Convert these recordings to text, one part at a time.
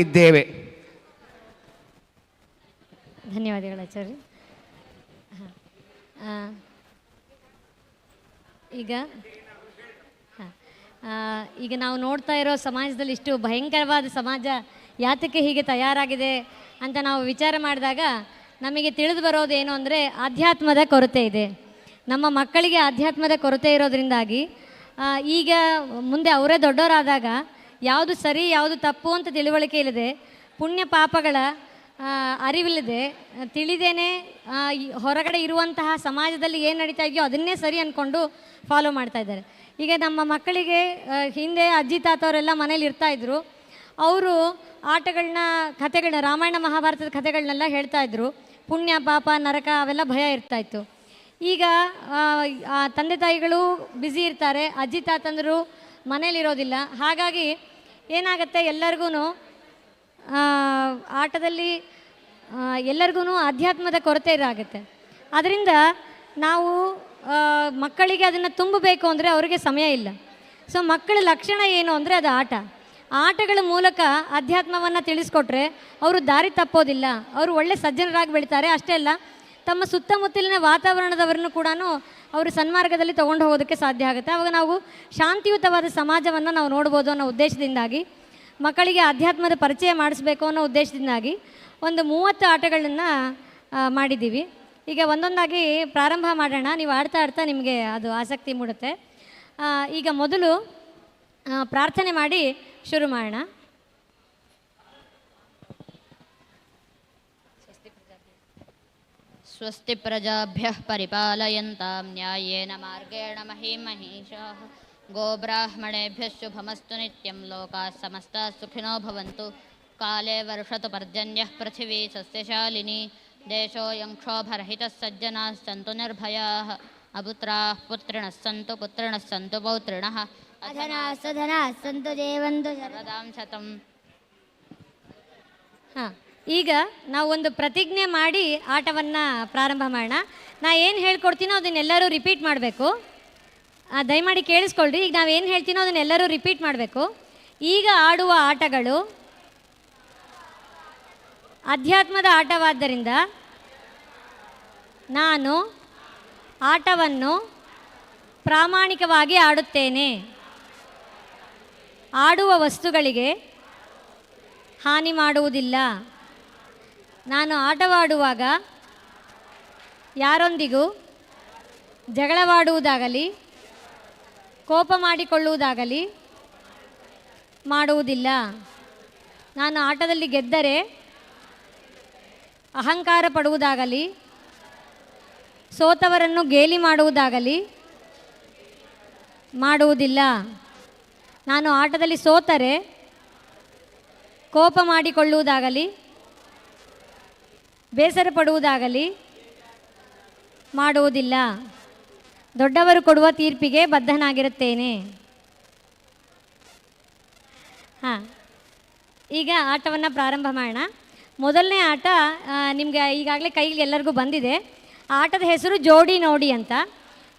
ಇದ್ದೇವೆ. ಧನ್ಯವಾದಗಳು ಆಚಾರ್ಯ. ಈಗ ಈಗ ನಾವು ನೋಡ್ತಾ ಇರೋ ಸಮಾಜದಲ್ಲಿ ಇಷ್ಟು ಭಯಂಕರವಾದ ಸಮಾಜ ಯಾತಕ್ಕೆ ಹೀಗೆ ತಯಾರಾಗಿದೆ ಅಂತ ನಾವು ವಿಚಾರ ಮಾಡಿದಾಗ ನಮಗೆ ತಿಳಿದು ಬರೋದು ಏನು ಅಂದರೆ ಆಧ್ಯಾತ್ಮದ ಕೊರತೆ ಇದೆ. ನಮ್ಮ ಮಕ್ಕಳಿಗೆ ಆಧ್ಯಾತ್ಮದ ಕೊರತೆ ಇರೋದ್ರಿಂದಾಗಿ ಈಗ ಮುಂದೆ ಅವರೇ ದೊಡ್ಡವರಾದಾಗ ಯಾವುದು ಸರಿ ಯಾವುದು ತಪ್ಪು ಅಂತ ತಿಳುವಳಿಕೆ ಇಲ್ಲದೆ, ಪುಣ್ಯ ಪಾಪಗಳ ಅರಿವಿಲ್ಲದೆ, ತಿಳಿದೇನೆ ಹೊರಗಡೆ ಇರುವಂತಹ ಸಮಾಜದಲ್ಲಿ ಏನು ನಡೀತಾ ಇದೆಯೋ ಅದನ್ನೇ ಸರಿ ಅಂದ್ಕೊಂಡು ಫಾಲೋ ಮಾಡ್ತಾ ಇದ್ದಾರೆ. ಈಗ ನಮ್ಮ ಮಕ್ಕಳಿಗೆ ಹಿಂದೆ ಅಜ್ಜಿ ತಾತವರೆಲ್ಲ ಮನೇಲಿ ಇರ್ತಾಯಿದ್ರು. ಅವರು ಆಟಗಳನ್ನ, ಕಥೆಗಳನ್ನ, ರಾಮಾಯಣ ಮಹಾಭಾರತದ ಕಥೆಗಳನ್ನೆಲ್ಲ ಹೇಳ್ತಾಯಿದ್ರು. ಪುಣ್ಯ ಪಾಪ ನರಕ ಅವೆಲ್ಲ ಭಯ ಇರ್ತಾಯಿತ್ತು. ಈಗ ತಂದೆ ತಾಯಿಗಳು ಬ್ಯುಸಿ ಇರ್ತಾರೆ, ಅಜ್ಜಿ ತಾತಂದರು ಮನೇಲಿರೋದಿಲ್ಲ. ಹಾಗಾಗಿ ಏನಾಗುತ್ತೆ, ಎಲ್ಲರಿಗೂ ಆಟದಲ್ಲಿ ಎಲ್ಲರಿಗೂ ಆಧ್ಯಾತ್ಮದ ಕೊರತೆ ಇರಾಗುತ್ತೆ. ಅದರಿಂದ ನಾವು ಮಕ್ಕಳಿಗೆ ಅದನ್ನು ತುಂಬಬೇಕು ಅಂದರೆ ಅವರಿಗೆ ಸಮಯ ಇಲ್ಲ. ಸೊ ಮಕ್ಕಳ ಲಕ್ಷಣ ಏನು ಅಂದರೆ ಅದು ಆಟ. ಆಟಗಳ ಮೂಲಕ ಅಧ್ಯಾತ್ಮವನ್ನು ತಿಳಿಸ್ಕೊಟ್ರೆ ಅವರು ದಾರಿ ತಪ್ಪೋದಿಲ್ಲ, ಅವರು ಒಳ್ಳೆ ಸಜ್ಜನರಾಗಿ ಬೆಳಿತಾರೆ. ಅಷ್ಟೇ ಅಲ್ಲ, ತಮ್ಮ ಸುತ್ತಮುತ್ತಲಿನ ವಾತಾವರಣದವರನ್ನು ಕೂಡ ಅವರು ಸನ್ಮಾರ್ಗದಲ್ಲಿ ತೊಗೊಂಡು ಹೋಗೋದಕ್ಕೆ ಸಾಧ್ಯ ಆಗುತ್ತೆ. ಆವಾಗ ನಾವು ಶಾಂತಿಯುತವಾದ ಸಮಾಜವನ್ನು ನಾವು ನೋಡ್ಬೋದು ಅನ್ನೋ ಉದ್ದೇಶದಿಂದಾಗಿ, ಮಕ್ಕಳಿಗೆ ಅಧ್ಯಾತ್ಮದ ಪರಿಚಯ ಮಾಡಿಸ್ಬೇಕು ಅನ್ನೋ ಉದ್ದೇಶದಿಂದಾಗಿ ಒಂದು 30 ಆಟಗಳನ್ನು ಮಾಡಿದ್ದೀವಿ. ಈಗ ಒಂದೊಂದಾಗಿ ಪ್ರಾರಂಭ ಮಾಡೋಣ. ನೀವು ಆಡ್ತಾ ಆಡ್ತಾ ನಿಮಗೆ ಅದು ಆಸಕ್ತಿ ಮೂಡುತ್ತೆ. ಈಗ ಮೊದಲು ಪ್ರಾರ್ಥನೆ ಮಾಡಿ ಶುರು ಮಾಡೋಣ. ಸ್ವಸ್ತಿ ಪ್ರಜಾಭ್ಯಃ ಪರಿಪಾಲಯಂತಾಂ ನ್ಯಾಯೇನ ಮಾರ್ಗೇಣ ಮಹೀಂ ಮಹೀಷಾಃ ಗೋಬ್ರಾಹ್ಮಣೇಭ್ಯಃ ಶುಭಮಸ್ತು ನಿತ್ಯಂ ಲೋಕಾಃ ಸಮಸ್ತಾಃ ಸುಖಿನೋ ಭವಂತು. ಕಾಲೇ ವರ್ಷತು ಪರ್ಜನ್ಯಃ ಪೃಥಿವೀ ಸಸ್ಯಶಾಲಿನಿ ದೇಶೋऽಯಂ ಕ್ಷೋಭರಹಿತಃ ಸಜ್ಜನಾಃ ಸಂತು ನಿರ್ಭಯಾಃ ಅಪುತ್ರಾಃ ಪುತ್ರಿಣಃ ಸಂತು ಪುತ್ರಿಣಃ ಸಂತು ಪೌತ್ರಿಣಃ ಅಧನಾಃ ಸಧನಾಃ ಸಂತು ಜೀವಂತು ಶರದಾಂ ಶತಂ. ಈಗ ನಾವು ಒಂದು ಪ್ರತಿಜ್ಞೆ ಮಾಡಿ ಆಟವನ್ನು ಪ್ರಾರಂಭ ಮಾಡೋಣ. ನಾ ಏನು ಹೇಳ್ಕೊಡ್ತೀನೋ ಅದನ್ನೆಲ್ಲರೂ ರಿಪೀಟ್ ಮಾಡಬೇಕು. ದಯಮಾಡಿ ಕೇಳಿಸ್ಕೊಳ್ರಿ. ಈಗ ನಾವೇನು ಹೇಳ್ತೀನೋ ಅದನ್ನೆಲ್ಲರೂ ರಿಪೀಟ್ ಮಾಡಬೇಕು. ಈಗ ಆಡುವ ಆಟಗಳು ಅಧ್ಯಾತ್ಮದ ಆಟವಾದ್ದರಿಂದ ನಾನು ಆಟವನ್ನು ಪ್ರಾಮಾಣಿಕವಾಗಿ ಆಡುತ್ತೇನೆ. ಆಡುವ ವಸ್ತುಗಳಿಗೆ ಹಾನಿ ಮಾಡುವುದಿಲ್ಲ. ನಾನು ಆಟವಾಡುವಾಗ ಯಾರೊಂದಿಗೂ ಜಗಳವಾಡುವುದಾಗಲಿ ಕೋಪ ಮಾಡಿಕೊಳ್ಳುವುದಾಗಲಿ ಮಾಡುವುದಿಲ್ಲ. ನಾನು ಆಟದಲ್ಲಿ ಗೆದ್ದರೆ ಅಹಂಕಾರ ಪಡುವುದಾಗಲಿ ಸೋತವರನ್ನು ಗೇಲಿ ಮಾಡುವುದಾಗಲಿ ಮಾಡುವುದಿಲ್ಲ. ನಾನು ಆಟದಲ್ಲಿ ಸೋತರೆ ಕೋಪ ಮಾಡಿಕೊಳ್ಳುವುದಾಗಲಿ ಬೇಸರ ಪಡುವುದಾಗಲಿ ಮಾಡುವುದಿಲ್ಲ. ದೊಡ್ಡವರು ಕೊಡುವ ತೀರ್ಪಿಗೆ ಬದ್ಧನಾಗಿರುತ್ತೇನೆ. ಈಗ ಆಟವನ್ನು ಪ್ರಾರಂಭ ಮಾಡೋಣ. ಮೊದಲನೇ ಆಟ ನಿಮಗೆ ಈಗಾಗಲೇ ಕೈಗೆ ಎಲ್ಲರಿಗೂ ಬಂದಿದೆ. ಆಟದ ಹೆಸರು ಜೋಡಿ ನೋಡಿ ಅಂತ.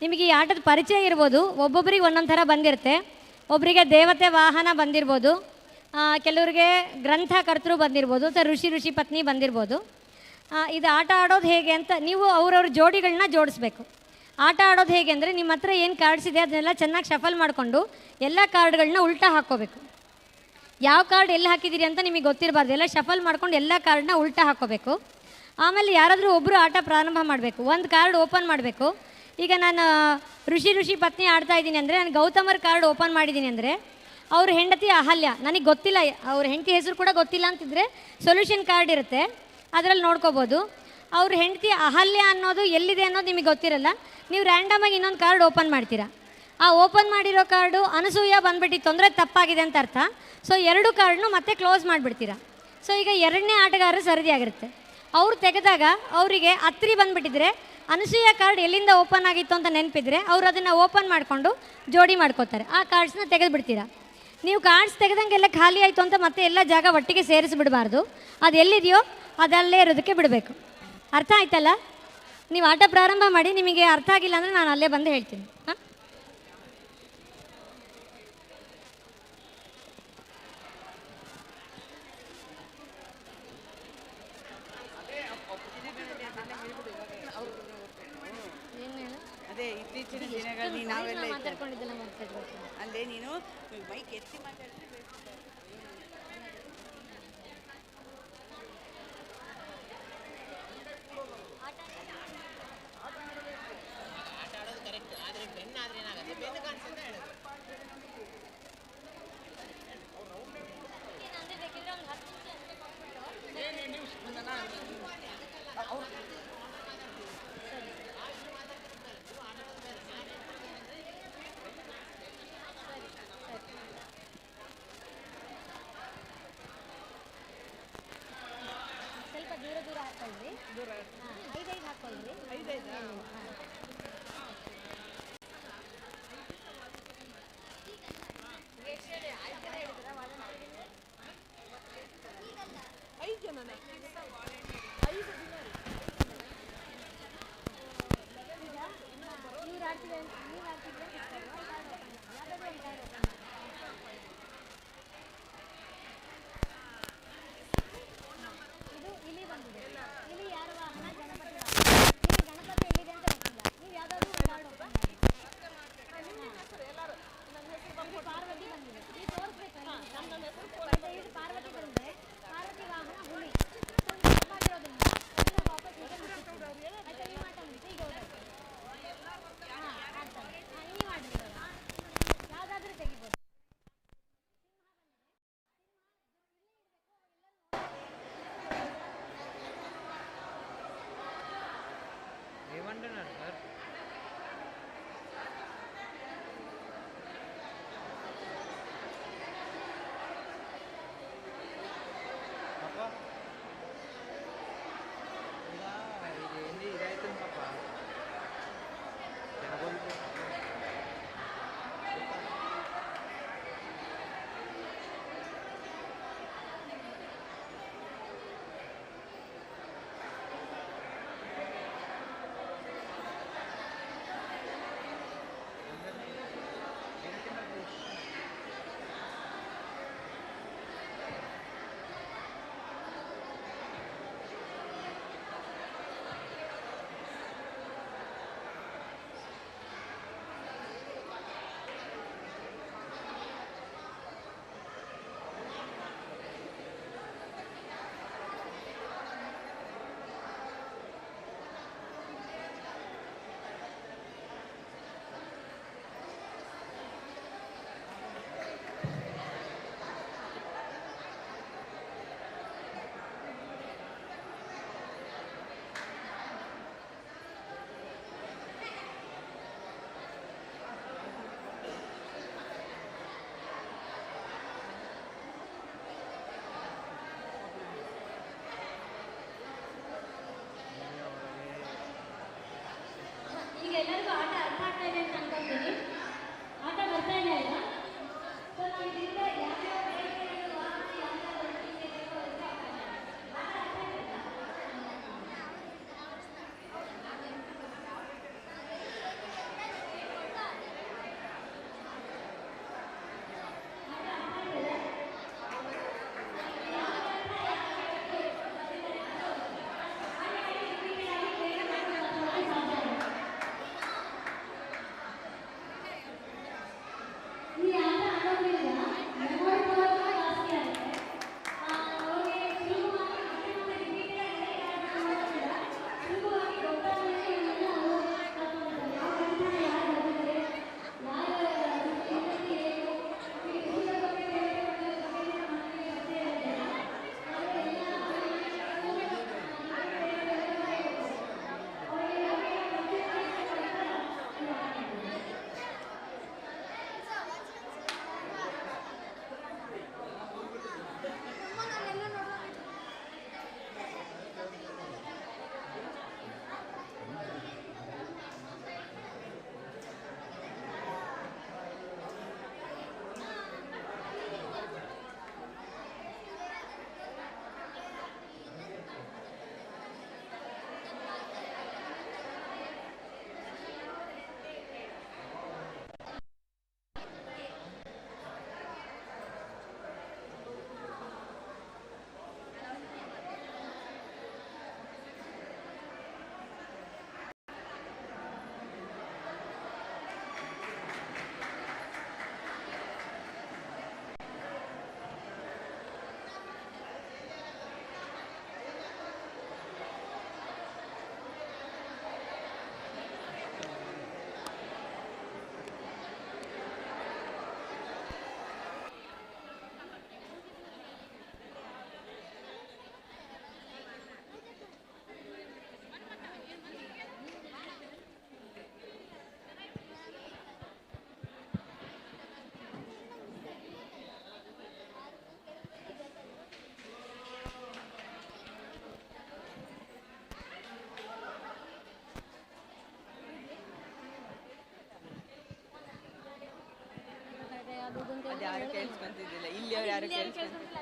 ನಿಮಗೆ ಈ ಆಟದ ಪರಿಚಯ ಇರ್ಬೋದು. ಒಬ್ಬೊಬ್ಬರಿಗೆ ಒಂದೊಂದು ಥರ ಬಂದಿರುತ್ತೆ. ಒಬ್ಬರಿಗೆ ದೇವತೆ ವಾಹನ ಬಂದಿರ್ಬೋದು, ಕೆಲವರಿಗೆ ಗ್ರಂಥಕರ್ತೃ ಬಂದಿರ್ಬೋದು, ಅಥವಾ ಋಷಿ ಪತ್ನಿ ಬಂದಿರ್ಬೋದು. ಇದು ಆಟ ಆಡೋದು ಹೇಗೆ ಅಂತ ನೀವು ಅವ್ರವ್ರ ಜೋಡಿಗಳನ್ನ ಜೋಡಿಸ್ಬೇಕು. ಆಟ ಆಡೋದು ಹೇಗೆ ಅಂದರೆ, ನಿಮ್ಮ ಹತ್ರ ಏನು ಕಾರ್ಡ್ಸ್ ಇದೆ ಅದನ್ನೆಲ್ಲ ಚೆನ್ನಾಗಿ ಶಫಲ್ ಮಾಡಿಕೊಂಡು ಎಲ್ಲ ಕಾರ್ಡ್ಗಳನ್ನ ಉಲ್ಟಾ ಹಾಕ್ಕೋಬೇಕು. ಯಾವ ಕಾರ್ಡ್ ಎಲ್ಲಿ ಹಾಕಿದ್ದೀರಿ ಅಂತ ನಿಮಗೆ ಗೊತ್ತಿರಬಾರ್ದು. ಎಲ್ಲ ಶಫಲ್ ಮಾಡ್ಕೊಂಡು ಎಲ್ಲ ಕಾರ್ಡನ್ನ ಉಲ್ಟಾ ಹಾಕ್ಕೋಬೇಕು. ಆಮೇಲೆ ಯಾರಾದರೂ ಒಬ್ಬರು ಆಟ ಪ್ರಾರಂಭ ಮಾಡಬೇಕು. ಒಂದು ಕಾರ್ಡ್ ಓಪನ್ ಮಾಡಬೇಕು. ಈಗ ನಾನು ಋಷಿ ಪತ್ನಿ ಆಡ್ತಾ ಇದ್ದೀನಿ ಅಂದರೆ, ನಾನು ಗೌತಮರ ಕಾರ್ಡ್ ಓಪನ್ ಮಾಡಿದ್ದೀನಿ ಅಂದರೆ, ಅವ್ರ ಹೆಂಡತಿ ಅಹಲ್ಯ, ನನಗೆ ಗೊತ್ತಿಲ್ಲ, ಅವ್ರ ಹೆಂಡತಿ ಹೆಸರು ಕೂಡ ಗೊತ್ತಿಲ್ಲ ಅಂತಿದ್ರೆ ಸೊಲ್ಯೂಷನ್ ಕಾರ್ಡ್ ಇರುತ್ತೆ, ಅದರಲ್ಲಿ ನೋಡ್ಕೋಬೋದು. ಅವ್ರ ಹೆಂಡತಿ ಅಹಲ್ಯ ಅನ್ನೋದು ಎಲ್ಲಿದೆ ಅನ್ನೋದು ನಿಮಗೆ ಗೊತ್ತಿರಲ್ಲ. ನೀವು ರ್ಯಾಂಡಮಾಗಿ ಇನ್ನೊಂದು ಕಾರ್ಡ್ ಓಪನ್ ಮಾಡ್ತೀರಾ. ಆ ಓಪನ್ ಮಾಡಿರೋ ಕಾರ್ಡು ಅನಸೂಯ ಬಂದುಬಿಟ್ಟಿತ್ತು ಅಂದರೆ ತಪ್ಪಾಗಿದೆ ಅಂತ ಅರ್ಥ. ಸೊ 2 ಕಾರ್ಡ್ನು ಮತ್ತೆ ಕ್ಲೋಸ್ ಮಾಡಿಬಿಡ್ತೀರಾ. ಸೊ ಈಗ 2ನೇ ಆಟಗಾರರು ಸರದಿಯಾಗಿರುತ್ತೆ. ಅವ್ರು ತೆಗೆದಾಗ ಅವರಿಗೆ ಅತ್ರಿ ಬಂದುಬಿಟ್ಟಿದ್ರೆ, ಅನಸೂಯ ಕಾರ್ಡ್ ಎಲ್ಲಿಂದ ಓಪನ್ ಆಗಿತ್ತು ಅಂತ ನೆನಪಿದ್ರೆ ಅವರು ಅದನ್ನು ಓಪನ್ ಮಾಡಿಕೊಂಡು ಜೋಡಿ ಮಾಡ್ಕೋತಾರೆ. ಆ ಕಾರ್ಡ್ಸ್ನ ತೆಗೆದುಬಿಡ್ತೀರಾ. ನೀವು ಕಾರ್ಡ್ಸ್ ತೆಗೆದಂಗೆಲ್ಲ ಖಾಲಿ ಆಯಿತು ಅಂತ ಮತ್ತೆ ಎಲ್ಲ ಜಾಗ ಒಟ್ಟಿಗೆ ಸೇರಿಸಿಬಿಡಬಾರ್ದು. ಅದು ಎಲ್ಲಿದೆಯೋ ಅದಲ್ಲೇ ಇರೋದಕ್ಕೆ ಬಿಡಬೇಕು. ಅರ್ಥ ಆಯ್ತಲ್ಲ? ನೀವು ಆಟ ಪ್ರಾರಂಭ ಮಾಡಿ. ನಿಮಗೆ ಅರ್ಥ ಆಗಿಲ್ಲ ಅಂದರೆ ನಾನು ಅಲ್ಲೇ ಬಂದು ಹೇಳ್ತೀನಿ. ಇತ್ತೀಚಿನ ದಿನಗಳಲ್ಲಿ ನಾವೆಲ್ಲ ಇದ್ದೇವೆ. ಮಾತಾಡ್ಕೊಂಡಿದ್ದೆಲ್ಲ ಮಾತಾಡ್ಬೇಕು. ಅಂದರೆ ನೀನು ಮೈಕ್ ಎತ್ತಿ ಮಾತಾಡಿದ್ರೆ ಬೇಕು. ಸ್ವಲ್ಪ ದೂರ ದೂರ ಹಾಕ್ಕೊಳ್ರಿ. ಹಾಂ, 5 ಹಾಕ್ಕೊಳ್ರಿ. 5 ಜನನೇ. ಇವ್ರು ಆಡ್ತಿದ್ರೆ ನೀವು ಆಡ್ತಿದ್ರೆ ಇದು ಇಲಿ ಬಂದಿದೆ. ಇಲಿ ಯಾರ ವಾಹನ? ಗಣಪತಿ ವಾಹನ. ಇಲ್ಲಿ ಗಣಪತಿ ಎಲ್ಲಿದೆ ಅಂತ ಗೊತ್ತಿಲ್ಲ. ನೀವು ಯಾವುದಾದ್ರೂ ಒಂದು ಹಾಡು open ಮಾಡಿ. ಇದು ಪಾರ್ವತಿ ಬಂದಿದೆ. ಇದು ತೋರಿಸ್ಬೇಕು. ಇದು ಪಾರ್ವತಿ ಬಂದರೆ ಪಾರ್ವತಿ ವಾಹನ ಹುಲಿ. ಯಾರು ಕೇಳಿಸ್ಕೊಂತಿದ್ದಿಲ್ಲ, ಇಲ್ಲಿಯವ್ರು ಯಾರು ಕೇಳಿಸ್ಕೊಂತಿಲ್ಲ.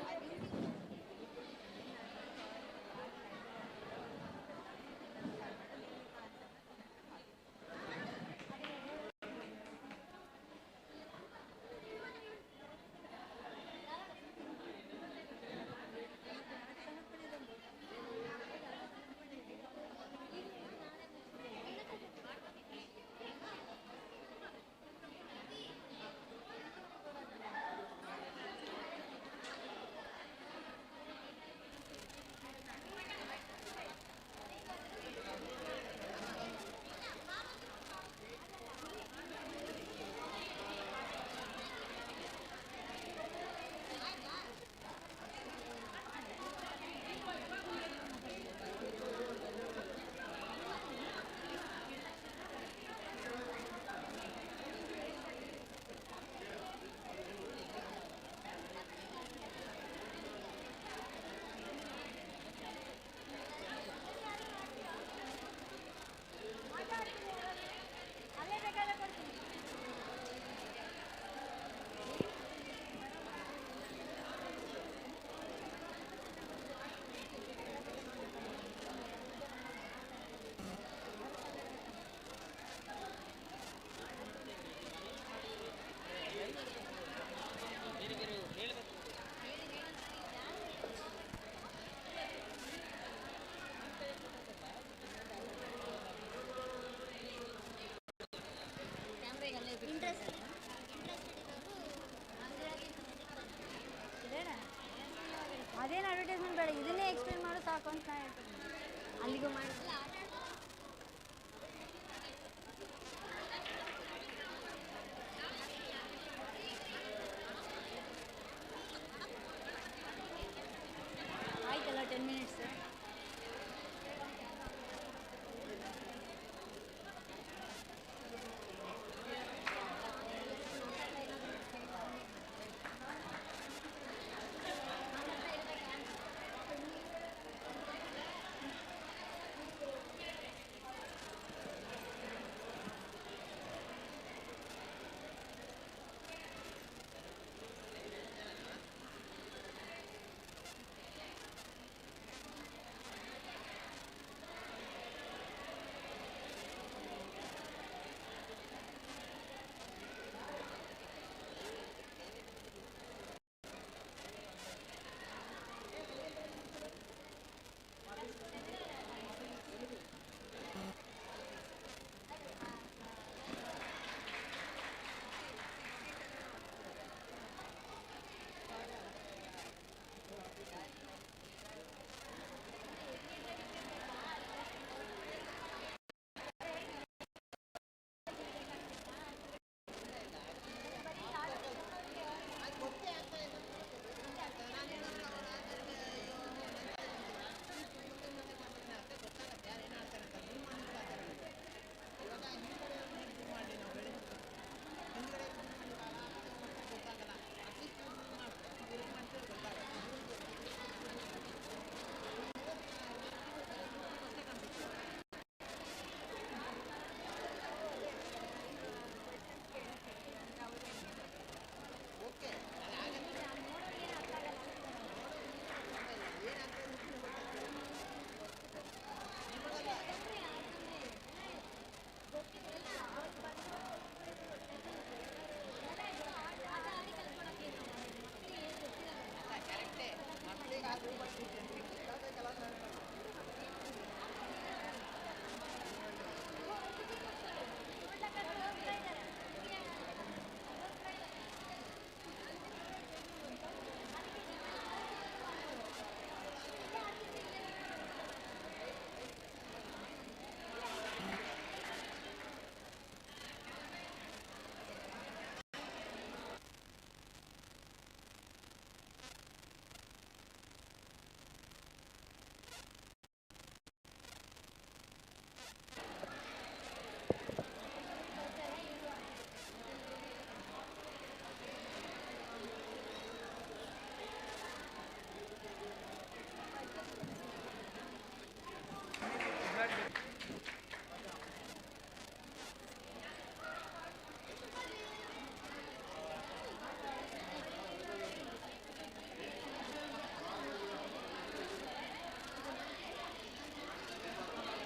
ಅದೇನು ಅಡ್ವರ್ಟೈಸ್ಮೆಂಟ್ ಬೇಡ, ಇದನ್ನೇ ಎಕ್ಸ್ಪ್ಲೇನ್ ಮಾಡು ಸಾಕು ಅಂತ ನಾ ಹೇಳ್ತೀನಿ. ಅಲ್ಲಿಗೂ ಮಾಡಿ